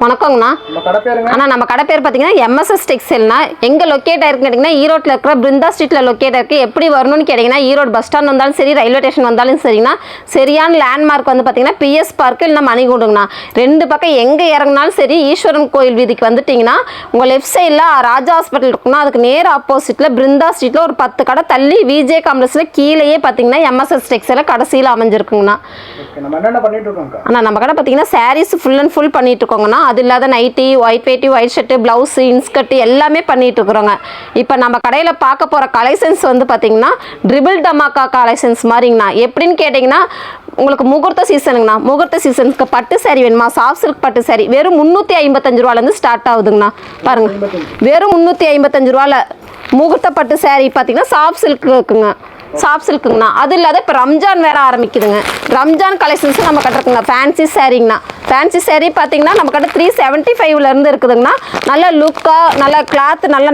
வணக்கங்கண்ணா. அண்ணா நம்ம கடை பேர் பார்த்தீங்கன்னா எம்எஸ்எஸ் டெக்ஸ்டைல்னா எங்கே லொக்கேட் ஆயிருக்குன்னு கேட்டிங்கன்னா ஈரோட்டில் இருக்கிற பிருந்தா ஸ்ட்ரீட்டில் லொக்கேட் ஆயிருக்கு. எப்படி வரணும்னு கேட்டிங்கன்னா ஈரோடு பஸ் ஸ்டாண்ட் வந்தாலும் சரி, ரயில்வே ஸ்டேஷன் வந்தாலும் சரிங்கண்ணா. சரியான லேண்ட்மார்க் வந்து பார்த்தீங்கன்னா பிஎஸ் பார்க்கு இல்லைனா மணிகூண்டுங்கண்ணா. ரெண்டு பக்கம் எங்கே இறங்கினாலும் சரி ஈஸ்வரன் கோயில் வீதிக்கு வந்துட்டிங்கன்னா உங்கள் லெஃப்ட் சைடில் ராஜா ஹாஸ்பிட்டல் இருக்குன்னா அதுக்கு நேர் ஆப்போசிட்டில் பிருந்தா ஸ்ட்ரீட்டில் ஒரு 10 கடை தள்ளி விஜே காம்ப்ளெக்ஸில் கீழேயே பார்த்தீங்கன்னா எம்எஸ்எஸ் டெக்ஸ்டைலில் கடைசியில் அமைஞ்சிருக்குங்கண்ணா. அண்ணா நம்ம கடை பார்த்தீங்கன்னா சாரீஸ் ஃபுல் அண்ட் ஃபுல் பண்ணிட்டு இருக்கோங்கண்ணா. அது இல்லாத நைட்டி, ஒயிட் வேட்டி, ஒயிட் ஷர்ட்டு, ப்ளவுஸு, இன்ஸ்கர்ட் எல்லாமே பண்ணிட்டு இருக்கிறோங்க. இப்போ நம்ம கடையில் பார்க்க போகிற கலெக்ஷன்ஸ் வந்து பார்த்தீங்கன்னா ட்ரிபிள் டமாக்கா கலெக்ஷன்ஸ் மாதிரிங்கண்ணா. எப்படின்னு கேட்டிங்கன்னா உங்களுக்கு முகூர்த்த சீசனுங்கண்ணா. முகூர்த்த சீசனுக்கு பட்டு சாரி வேணுமா? சாஃப்ட் சில்க் பட்டு சாரி வெறும் 355 ரூபாலேருந்து ஸ்டார்ட் ஆகுதுங்கண்ணா. பாருங்கள், வெறும் 355 ரூபாவில் முகூர்த்த பட்டு சாரி பார்த்தீங்கன்னா சாஃப்ட் சில்க் இருக்குங்க. சாஃப்ட் சில்க்குங்கண்ணா. அது இல்லாத இப்போ ரம்ஜான் வேறு ஆரம்பிக்குதுங்க. ரம்ஜான் கலெக்ஷன்ஸும் நம்ம கட்டுறோங்க. ஃபேன்சி சாரீங்கண்ணா. ஃபேன்சி சாரீ பார்த்தீங்கன்னா நம்ம கிட்ட 375 இருக்குதுங்கண்ணா. நல்ல லுக்காக, நல்ல கிளாத், நல்ல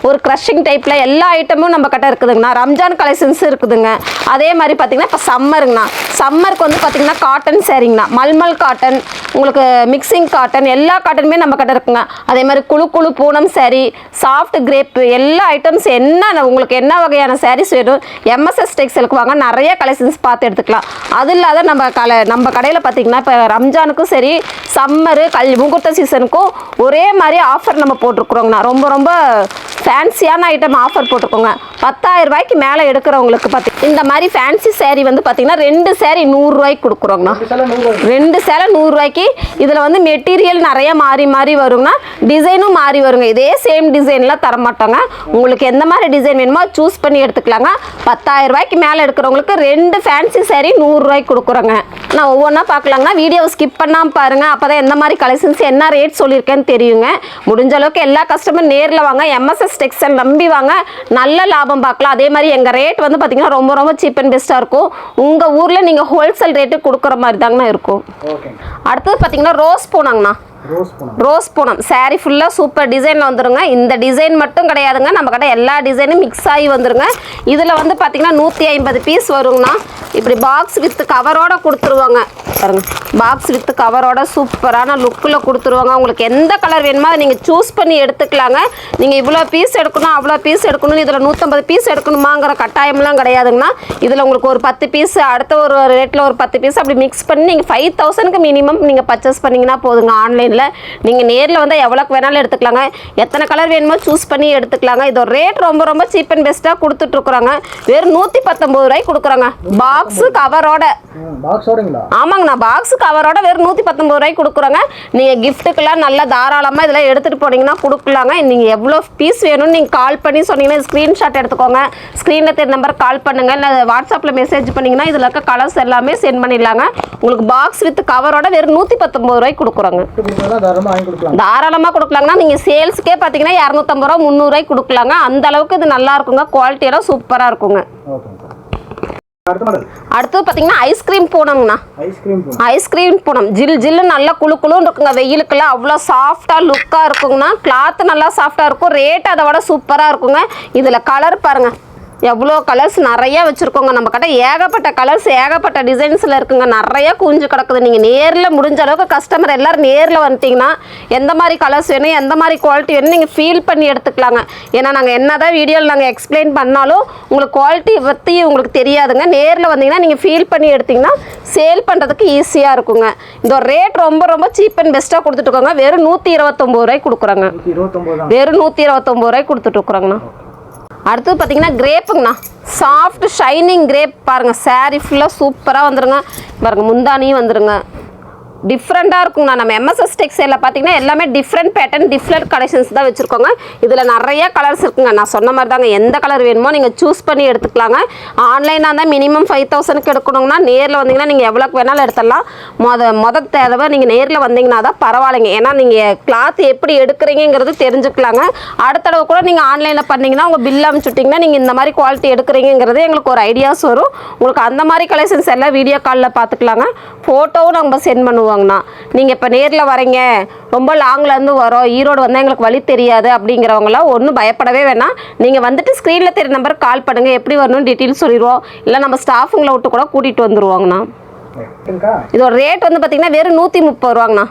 ஒரு க்ரஷிங் டைப்பில் எல்லா ஐட்டமும் நம்ம கிட்ட இருக்குதுங்கண்ணா. ரம்ஜான் கலெக்ஷன்ஸ் இருக்குதுங்க. அதே மாதிரி பார்த்தீங்கன்னா இப்போ சம்மருங்கண்ணா. சம்மருக்கு வந்து பார்த்தீங்கன்னா காட்டன் சாரீங்கண்ணா. மல்மல் காட்டன், உங்களுக்கு மிக்சிங் காட்டன், எல்லா காட்டனுமே நம்ம கிட்ட இருக்குங்க. அதே மாதிரி குழு பூனம் சாரீ, சாஃப்ட் கிரேப், எல்லா ஐட்டம்ஸ் என்ன உங்களுக்கு என்ன வகையான சாரீஸ் வேணும் எம்எஸ்எஸ் டெக்ஸ்டைலுக்கு வாங்க. நிறைய கலெக்ஷன்ஸ் பார்த்து எடுத்துக்கலாம். அது இல்லாத நம்ம கடையில் பார்த்தீங்கன்னா இப்போ ரம்ஜானுக்கும் சரி, சம்மரு, முகூர்த்த சீசனுக்கும் ஒரே மாதிரி ஆஃபர் நம்ம போட்டிருக்குறோங்கண்ணா. ரொம்ப ரொம்ப ஃபேன்சியான ஐட்டம் ஆஃபர் போட்டிருக்கோங்க. 10,000 ரூபாய்க்கு மேலே எடுக்கிறவங்களுக்கு இந்த மாதிரி ஃபேன்சி சேரீ வந்து பார்த்தீங்கன்னா 2 சேரீ 100 ரூபாய்க்கு கொடுக்குறோங்கண்ணா. 2 சேலை 100 ரூபாய்க்கு. இதில் வந்து மெட்டீரியல் நிறைய மாறி வருங்கண்ணா. டிசைனும் மாறி வருங்க. இதே சேம் டிசைன்லாம் தரமாட்டோங்க. உங்களுக்கு எந்த மாதிரி டிசைன் வேணுமோ சூஸ் பண்ணி எடுத்துக்கலாங்க. 10,000 ரூபாய்க்கு மேலே எடுக்கிறவங்களுக்கு 2 ஃபேன்சி சேரீ 100 ரூபாய்க்கு கொடுக்குறோங்க. நான் ஒவ்வொன்றா பார்க்கலாங்கண்ணா. வீடியோவை ஸ்கிப் பண்ணாமல் பாருங்கள். அப்போ தான் எந்த மாதிரி கலெக்ஷன்ஸ் என்ன ரேட் சொல்லியிருக்கேன்னு தெரியுங்க. முடிஞ்ச அளவுக்கு எல்லா கஸ்டமர் நேரில் வாங்க. எம்எஸ்எஸ் டெக்ஸ்டைல் நம்பி வாங்க. நல்ல லாபம் பார்க்கலாம். அதே மாதிரி எங்கள் ரேட் வந்து பார்த்தீங்கன்னா ரொம்ப ரொம்ப சீப் அண்ட் பெஸ்ட்டாக இருக்கும். உங்கள் ஊரில் நீங்கள் ஹோல்சேல் ரேட்டு கொடுக்குற மாதிரி தாங்கண்ணா இருக்கும். அடுத்தது பார்த்தீங்கன்னா ரோஸ் பூனங்கண்ணா. ரோஸ் பூனம் சாரீ ஃபுல்லாக சூப்பர் டிசைனில் வந்துருங்க. இந்த டிசைன் மட்டும் கிடையாதுங்க, நம்ம கிட்ட எல்லா டிசைனும் மிக்ஸ் ஆகி வந்துருங்க. இதில் வந்து பார்த்தீங்கன்னா 150 பீஸ் வருங்கண்ணா. இப்படி பாக்ஸ் வித் கவரோட கொடுத்துருவாங்க. பாருங்க, பாக்ஸ் வித் கவரோட சூப்பரான லுக்கில் கொடுத்துருவாங்க. உங்களுக்கு எந்த கலர் வேணுமோ அதை நீங்கள் சூஸ் பண்ணி எடுத்துக்கலாங்க. நீங்கள் இவ்வளோ பீஸ் எடுக்கணும், அவ்வளோ பீஸ் எடுக்கணும், இதில் 150 பீஸ் எடுக்கணுமாங்கிற கட்டாயம்லாம் கிடையாதுங்கண்ணா. இதில் உங்களுக்கு ஒரு 10 பீஸ், அடுத்த ஒரு ரேட்டில் ஒரு 10 பீஸ் அப்படி மிக்ஸ் பண்ணி நீங்கள் 5000க்கு மினிமம் நீங்கள் பர்ச்சேஸ் பண்ணிங்கன்னா போதுங்க. ஆன்லைனில் நீங்கள் நேரில் வந்து எவ்வளோக்கு வேணாலும் எடுத்துக்கலாங்க. எத்தனை கலர் வேணுமோ சூஸ் பண்ணி எடுத்துக்கலாங்க. இதோட ரேட் ரொம்ப ரொம்ப சீப் அண்ட் பெஸ்ட்டாக கொடுத்துட்ருக்குறாங்க. வெறும் 119 ரூபாய்க்கு கொடுக்குறாங்க. பாக்ஸு கவரோட. ஆமாங்கண்ணா, பாக்ஸு கவரோட வெறும் 119 ரூபாய்க்கு கொடுக்குறாங்க. நீங்கள் கிஃப்ட்டுக்கெல்லாம் நல்லா தாராளமாக இதெல்லாம் எடுத்துகிட்டு போனீங்கன்னா கொடுக்கலாங்க. நீங்கள் எவ்வளோ பீஸ் வேணும்னு நீங்கள் கால் பண்ணி சொன்னீங்கன்னா ஸ்க்ரீன்ஷாட் எடுத்துக்கோங்க. ஸ்க்ரீனில் தெரிய நம்பர் கால் பண்ணுங்கள். இல்லை வாட்ஸ்அப்பில் மெசேஜ் பண்ணிங்கன்னா இதில் இருக்க கலர்ஸ் எல்லாமே சென்ட் பண்ணிடலாங்க. உங்களுக்கு பாக்ஸ் வித் கவரோட வெறும் 119 ரூபாய்க்கு கொடுக்குறாங்க. தாராளமாக கொடுக்கலாங்கன்னா நீங்கள் சேல்ஸுக்கே பார்த்தீங்கன்னா 250 ரூபா 300 ரூபாய்க்கு கொடுக்கலாங்க. அந்த அளவுக்கு இது நல்லா இருக்குங்க. குவாலிட்டியெல்லாம் சூப்பராக இருக்குங்க. அடுத்தது பார்த்தீங்கன்னா ஐஸ்கிரீம் பூனம்ண்ணா. ஐஸ்கிரீம் பூனம் ஜில்லு நல்லா குழுன்னு இருக்குங்க. வெயிலுக்குலாம் அவ்வளோ சாஃப்டாக லுக்காக இருக்குங்கண்ணா. கிளாத்து நல்லா சாஃப்டாக இருக்கும். ரேட் அதை விட சூப்பராக இருக்குங்க. இதில் கலர் பாருங்கள், எவ்வளோ கலர்ஸ் நிறையா வச்சுருக்கோங்க. நம்ம கிட்ட ஏகப்பட்ட கலர்ஸ், ஏகப்பட்ட டிசைன்ஸில் இருக்குங்க. நிறையா குஞ்சு கிடக்குது. நீங்கள் நேரில் முடிஞ்ச அளவுக்கு கஸ்டமர் எல்லோரும் நேரில் வந்துட்டிங்கன்னா எந்த மாதிரி கலர்ஸ் வேணும், எந்த மாதிரி குவாலிட்டி வேணும் நீங்கள் ஃபீல் பண்ணி எடுத்துக்கலாங்க. ஏன்னா நாங்கள் என்ன தான் வீடியோவில் நாங்கள் எக்ஸ்பிளைன் பண்ணாலும் உங்களுக்கு குவாலிட்டி பற்றி உங்களுக்கு தெரியாதுங்க. நேரில் வந்தீங்கன்னா நீங்கள் ஃபீல் பண்ணி எடுத்திங்கன்னா சேல் பண்ணுறதுக்கு ஈஸியாக இருக்குங்க. இந்த ரேட் ரொம்ப ரொம்ப சீப் அண்ட் பெஸ்ட்டாக கொடுத்துட்ருக்கோங்க. வெறும் 129 ரூபாய்க்கு கொடுக்குறாங்க. வெறும் 129 ரூபாய்க்கு கொடுத்துட்ருக்குறோங்கண்ணா. அடுத்தது பார்த்தீங்கன்னா கிரேப்புங்கண்ணா. சாஃப்ட் ஷைனிங் கிரேப் பாருங்கள். சாரீ ஃபுல்லாக சூப்பராக வந்துடுங்க. பாருங்கள், முந்தானியும் வந்துடுங்க. டிஃப்ரெண்ட்டாக இருக்குங்கண்ணா. நம்ம எம்எஸ்எஸ் டெக்ஸ்டைலில் பார்த்தீங்கன்னா எல்லாமே டிஃப்ரெண்ட் பேட்டர்ன், டிஃப்ரெண்ட் கலெக்ஷன்ஸ் தான் வச்சுருக்கோங்க. இதில் நிறைய கலர்ஸ் இருக்குங்க. நான் சொன்ன மாதிரி தாங்க, எந்த கலர் வேணுமோ நீங்கள் சூஸ் பண்ணி எடுத்துக்கலாங்க. ஆன்லைனாக இருந்தால் மினிமம் 5000க்கு எடுக்கணுங்கன்னா நேரில் வந்தீங்கன்னா நீங்கள் எவ்வளோக்கு வேணாலும் எடுத்துடலாம். மொதல் தேவை நீங்கள் நேரில் வந்தீங்கன்னா தான் பரவாயில்லைங்க. ஏன்னா நீங்கள் கிளாத் எப்படி எடுக்கிறீங்கிறது தெரிஞ்சுக்கலாங்க. அடுத்த தடவை கூட நீங்கள் ஆன்லைனில் பண்ணிங்கன்னா உங்கள் பில் அனுப்பிச்சுட்டிங்கன்னா நீங்கள் இந்த மாதிரி குவாலிட்டி எடுக்கிறீங்கிறது எங்களுக்கு ஒரு ஐடியாஸ் வரும். உங்களுக்கு அந்த மாதிரி கலெக்ஷன்ஸ் எல்லாம் வீடியோ காலில் பார்த்துக்கலாங்க. ஃபோட்டோவும் நம்ம சென்ட் பண்ணுவோம். நீங்கள் இப்போ நேரில் வரீங்க, ரொம்ப லாங்லேருந்து வரோம், ஈரோடு வந்தால் எங்களுக்கு வழி தெரியாது அப்படிங்கிறவங்களாம் ஒன்றும் பயப்படவே வேணாம். நீங்கள் வந்துட்டு ஸ்க்ரீனில் தெரிய நம்பருக்கு கால் பண்ணுங்கள். எப்படி வரணும்னு டீட்டெயில்ஸ் சொல்லிடுவோம். இல்லை நம்ம ஸ்டாஃபுங்களை விட்டு கூட கூட்டிகிட்டு வந்துடுவாங்கண்ணா. இதோட ரேட் வந்து பார்த்தீங்கன்னா வெறும் 130 ரூபாங்கண்ணா.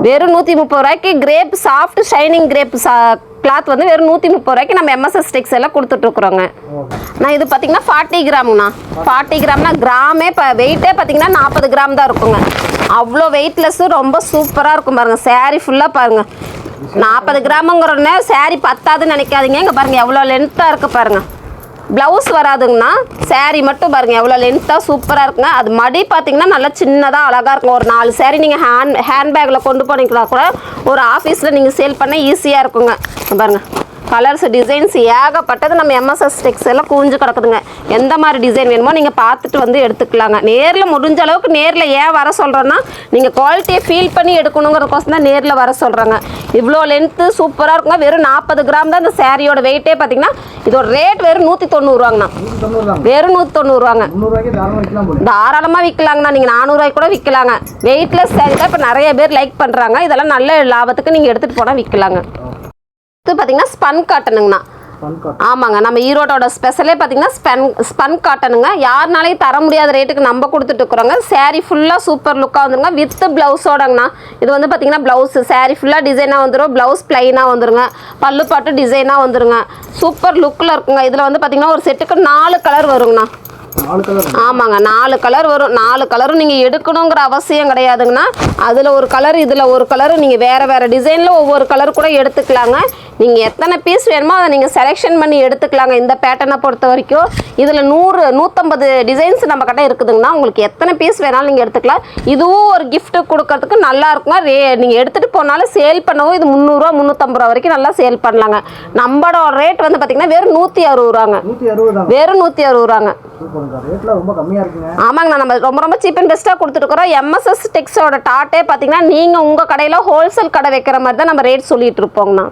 வெறும் 130 ரூபாய்க்கு crepe soft shining crepe cloth வந்து வெறும் 130 ரூபாய்க்கு நம்ம எம்எஸ்எஸ் டெக்ஸ்டைலில் கொடுத்துட்ருக்குறோங்க. நான் இது பார்த்தீங்கன்னா 40 கிராம்ண்ணா. 40 கிராம்னா கிராமே இப்போ வெயிட்டே பார்த்தீங்கன்னா 40 கிராம் தான் இருக்குங்க. அவ்வளோ வெயிட்லெஸ்ஸு ரொம்ப சூப்பராக இருக்கும் பாருங்கள். சாரீ ஃபுல்லாக பாருங்கள் 40 கிராமுங்கிறோன்னே சாரீ பத்தாதுன்னு நினைக்காதீங்க. இங்கே பாருங்கள் எவ்வளோ லென்த்தாக இருக்குது பாருங்கள். ப்ளவுஸ் வராதுங்கண்ணா, சாரீ மட்டும் பாருங்கள் எவ்வளோ லென்த்தாக சூப்பராக இருக்குங்க. அது மடி பார்த்தீங்கன்னா நல்லா சின்னதாக அழகாக இருக்கும். ஒரு 4 சாரீ நீங்கள் ஹேண்ட்பேக்கில் கொண்டு போனீங்கன்னா கூட ஒரு ஆஃபீஸில் நீங்கள் சேல் பண்ண ஈஸியாக இருக்குங்க. பாருங்கள் கலர்ஸ் டிசைன்ஸ் ஏகப்பட்டது நம்ம எம்எஸ்எஸ் டெக்ஸ்டைலில் குவிஞ்சு கிடக்குதுங்க. எந்த மாதிரி டிசைன் வேணுமோ நீங்கள் பார்த்துட்டு வந்து எடுத்துக்கலாங்க. நேரில் முடிஞ்ச அளவுக்கு நேரில் ஏன் வர சொல்கிறோன்னா நீங்கள் குவாலிட்டியை ஃபீல் பண்ணி எடுக்கணுங்கிறதுக்கோசம் தான் நேரில் வர சொல்கிறாங்க. இவ்வளோ லென்த்து சூப்பராக இருக்குங்க. வெறும் 40 கிராம் தான் இந்த சாரியோட வெயிட்டே பார்த்தீங்கன்னா இதோட ரேட் வெறும் 190 ரூபாங்கண்ணா. வெறும் 190 ரூபாங்க. தாராளமாக விற்கலாங்கண்ணா. நீங்கள் 400 ரூபாய்க்கு கூட விற்கலாங்க. வெயிட்லெஸ் சாரி தான் இப்போ நிறைய பேர் லைக் பண்ணுறாங்க. இதெல்லாம் நல்ல லாபத்துக்கு நீங்கள் எடுத்துகிட்டு போனால் விற்கலாங்க. இது பார்த்தீங்கன்னா ஸ்பன் காட்டனுங்கண்ணா. ஆமாங்க, நம்ம ஈரோட்டோட ஸ்பெஷலே பார்த்தீங்கன்னா ஸ்பன் காட்டனுங்க. யாருனாலையும் தர முடியாத ரேட்டுக்கு நம்ம கொடுத்துட்டு இருக்கிறோங்க. சாரீ ஃபுல்லாக சூப்பர் லுக்காக வந்துருங்க வித் ப்ளவுஸோடங்கண்ணா. இது வந்து பார்த்தீங்கன்னா ப்ளவுஸு சாரீ ஃபுல்லாக டிசைனாக வந்துடும். ப்ளவுஸ் ப்ளைனாக வந்துருங்க. பல்லு பாட்டு டிசைனாக வந்துருங்க. சூப்பர் லுக்கில் இருக்குங்க. இதில் வந்து பார்த்தீங்கன்னா ஒரு செட்டுக்கு 4 கலர் வருங்கண்ணா. ஆமாங்க 4 கலர் வரும். 4 கலரும் நீங்கள் எடுக்கணுங்கிற அவசியம் கிடையாதுங்கண்ணா. அதில் ஒரு கலர் இதில் ஒரு கலர் நீங்கள் வேறு டிசைனில் ஒவ்வொரு கலர் கூட எடுத்துக்கலாங்க. நீங்கள் எத்தனை பீஸ் வேணுமோ அதை நீங்கள் செலெக்ஷன் பண்ணி எடுத்துக்கலாங்க. இந்த பேட்டர்னை பொறுத்த வரைக்கும் இதில் 100-150 டிசைன்ஸ் நம்ம கிட்ட இருக்குதுங்கண்ணா. உங்களுக்கு எத்தனை பீஸ் வேணாலும் நீங்கள் எடுத்துக்கலாம். இதுவும் ஒரு கிஃப்ட்டு கொடுக்கறதுக்கு நல்லா இருக்குங்க. நீங்கள் எடுத்துகிட்டு போனாலும் சேல் பண்ணவும் இது 300 350 ரூபா வரைக்கும் நல்லா சேல் பண்ணலாங்க. நம்மளோட ரேட் வந்து பார்த்தீங்கன்னா வெறும் 160 ரூபாங்க. வெறும் 160 ரூபாங்க. ஆமாங்கண்ணா, நம்ம ரொம்ப சீப் அண்ட் பெஸ்ட்டாக கொடுத்துருக்குறோம். எம்எஸ்எஸ் டெக்ஸோட டாட்டே பார்த்தீங்கன்னா நீங்கள் உங்கள் கடையில் ஹோல்சேல் கடை வைக்கிற மாதிரி தான் நம்ம ரேட் சொல்லிட்டு இருப்போங்கண்ணா.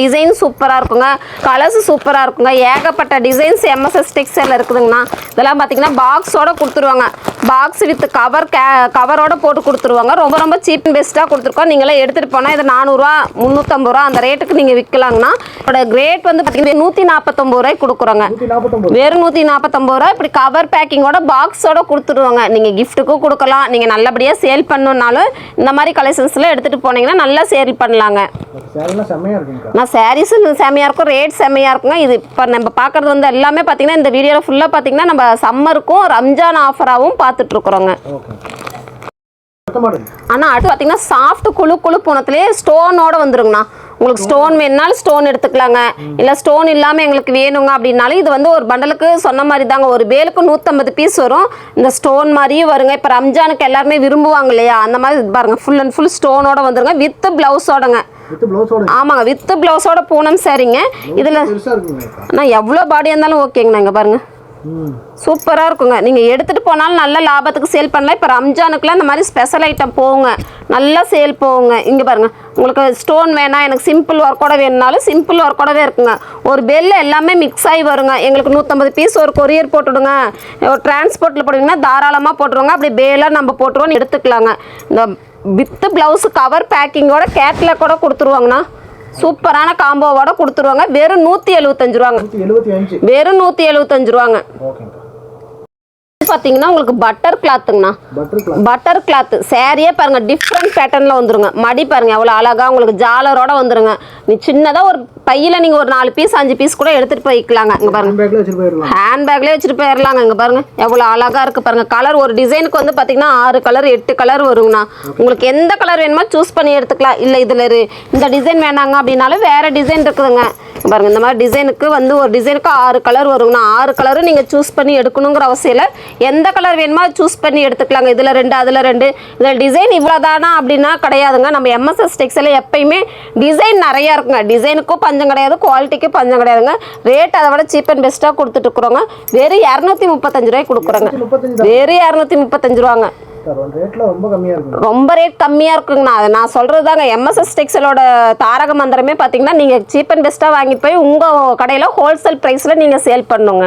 டிசைன் சூப்பராக இருக்குங்க. கலர்ஸ் சூப்பராக இருக்குங்க. ஏகப்பட்ட டிசைன்ஸ் எம்எஸ்எஸ் டெக்ஸ்டைலில் இருக்குதுங்கண்ணா. இதெல்லாம் பார்த்தீங்கன்னா பாக்ஸோட கொடுத்துருவாங்க. பாக்ஸ் வித் கவரோட போட்டு கொடுத்துருவாங்க. ரொம்ப சீப் அண்ட் பெஸ்ட்டாக கொடுத்துருக்கோம். நீங்களே எடுத்துகிட்டு போனால் இது 400 350 ரூபா அந்த ரேட்டுக்கு நீங்கள் விற்கலாங்கண்ணா. இதோட ரேட் வந்து பார்த்தீங்கன்னா 149 ரூபாய்க்கு கொடுக்குறோங்க. வெறும் 149 ரூபா. இப்படி கவர் பேக்கிங்கோட பாக்ஸோட கொடுத்துருவாங்க. நீங்கள் கிஃப்ட்டுக்கும் கொடுக்கலாம். நீங்கள் நல்லபடியாக சேல் பண்ணணுன்னாலும் இந்த மாதிரி கலெக்ஷன்ஸ்லாம் எடுத்துகிட்டு போனீங்கன்னா நல்லா சேல் பண்ணலாங்க. நான் சாரீஸ் செம்மையாக இருக்கும். ரேட் செம்மையாக இருக்குங்க. இது இப்போ நம்ம பார்க்குறது வந்து எல்லாமே பார்த்தீங்கன்னா இந்த வீடியோவில் ஃபுல்லாக பார்த்தீங்கன்னா நம்ம சம்மருக்கும் ரம்ஜான் ஆஃபராகவும் பார்த்துட்ருக்குறோங்க. ஆனால் அடுத்து பார்த்தீங்கன்னா சாஃப்ட் குழு பூனத்துலேயே ஸ்டோனோட வந்துருங்கண்ணா. உங்களுக்கு ஸ்டோன் வேணுனாலும் ஸ்டோன் எடுத்துக்கலாங்க. இல்லை ஸ்டோன் இல்லாமல் எங்களுக்கு வேணுங்க அப்படின்னாலும் இது வந்து ஒரு பண்டலுக்கு சொன்ன மாதிரி தாங்க. ஒரு பேலுக்கு 150 பீஸ் வரும். இந்த ஸ்டோன் மாதிரியும் வருங்க. இப்போ ரம்ஜானுக்கு எல்லாருமே விரும்புவாங்க இல்லையா, அந்த மாதிரி பாருங்க ஃபுல் அண்ட் ஃபுல் ஸ்டோனோட வந்துருங்க வித் ப்ளவுஸோடங்க. ஆமாங்க வித் ப்ளவுஸோட பூனம் சாரிங்க. இதில் நான் எவ்வளோ பாடியாக இருந்தாலும் ஓகேங்கண்ணா. இங்கே பாருங்க சூப்பராக இருக்குங்க. நீங்கள் எடுத்துகிட்டு போனாலும் நல்ல லாபத்துக்கு சேல் பண்ணலாம். இப்போ ரம்ஜானுக்குலாம் இந்த மாதிரி ஸ்பெஷல் ஐட்டம் போகுங்க, நல்லா சேல் போகுங்க. இங்கே பாருங்கள் உங்களுக்கு ஸ்டோன் வேணாம் எனக்கு சிம்பிள் ஒர்க்கோட வேணுனாலும் சிம்பிள் ஒர்க்கோடவே இருக்குங்க. ஒரு பெல்ல எல்லாமே மிக்ஸ் ஆகி வருங்க. எங்களுக்கு 150 பீஸ் ஒரு கொரியர் போட்டுவிடுங்க, ஒரு டிரான்ஸ்போர்ட்டில் போட்டிங்கன்னா தாராளமாக போட்டுருவாங்க. அப்படி பேலாக நம்ம போட்டுருவோன்னு எடுத்துக்கலாங்க. இந்த வித்து ப்ளவுஸு கவர் பேக்கிங்கோட கேட்லாக் கூட கொடுத்துருவாங்கண்ணா. சூப்பரான காம்போவோட கொடுத்துருவாங்க. வெறும் 175 ரூபாங்க. வெறும் 175 ரூபாங்க. பார்த்தீங்கன்னா உங்களுக்கு பட்டர் கிளாத்துங்கண்ணா. பட்டர் கிளாத் சாரியே பாருங்க டிஃப்ரெண்ட் பேட்டர்னில் வந்துருங்க. மடி பாருங்க எவ்வளோ அழகாக உங்களுக்கு ஜாலரோட வந்துருங்க. நீ சின்னதாக ஒரு பையில் நீங்கள் ஒரு 4 பீஸ் 5 பீஸ் கூட எடுத்துகிட்டு போய்க்கலாங்க. இங்கே பாருங்க ஹேண்ட்பேக்லேயே வச்சுட்டு போயிடலாங்க. இங்கே பாருங்க எவ்வளோ அழகாக இருக்குது பாருங்க. கலர் ஒரு டிசைனுக்கு வந்து பார்த்தீங்கன்னா 6 கலர் 8 கலர் வருங்கண்ணா. உங்களுக்கு எந்த கலர் வேணுமோ சூஸ் பண்ணி எடுத்துக்கலாம். இல்லை இதில் இந்த டிசைன் வேணாங்க அப்படின்னாலும் வேறு டிசைன் இருக்குதுங்க. பாருங்க இந்த மாதிரி டிசைனுக்கு வந்து ஒரு டிசைனுக்கு 6 கலர் வருங்கண்ணா. 6 கலரும் நீங்கள் சூஸ் பண்ணி எடுக்கணுங்கிற அவசியம் இல்லை. எந்த கலர் வேணுமோ சூஸ் பண்ணி எடுத்துக்கலாங்க. இதில் 2 அதில் 2 இதில் டிசைன் இவ்வளோதானா அப்படின்னா கிடையாதுங்க. நம்ம எம்எஸ்எஸ் டெக்ஸ்டைலில் எப்பயுமே டிசைன் நிறையா இருக்குங்க. டிசைனுக்கும் பஞ்சம் கிடையாது, குவாலிட்டிக்கும் பஞ்சம் கிடையாதுங்க. ரேட் அதை விட சீப் அண்ட் பெஸ்ட்டாக கொடுத்துட்ருக்குறோங்க. வெறும் 235 ரூபாய்க்கு கொடுக்குறோங்க. வெறும் 235 ரூபாங்க. ரொம்ப ரேட் கம்மியாக இருக்குங்கண்ணா. அதை நான் சொல்கிறது தாங்க. எம்எஸ்எஸ் டெக்ஸ்டைலோட தாரக மந்திரமே பார்த்தீங்கன்னா நீங்கள் சீப் அண்ட் பெஸ்ட்டாக வாங்கிட்டு போய் உங்கள் கடையில் ஹோல்சேல் ப்ரைஸில் நீங்கள் சேல் பண்ணுங்க.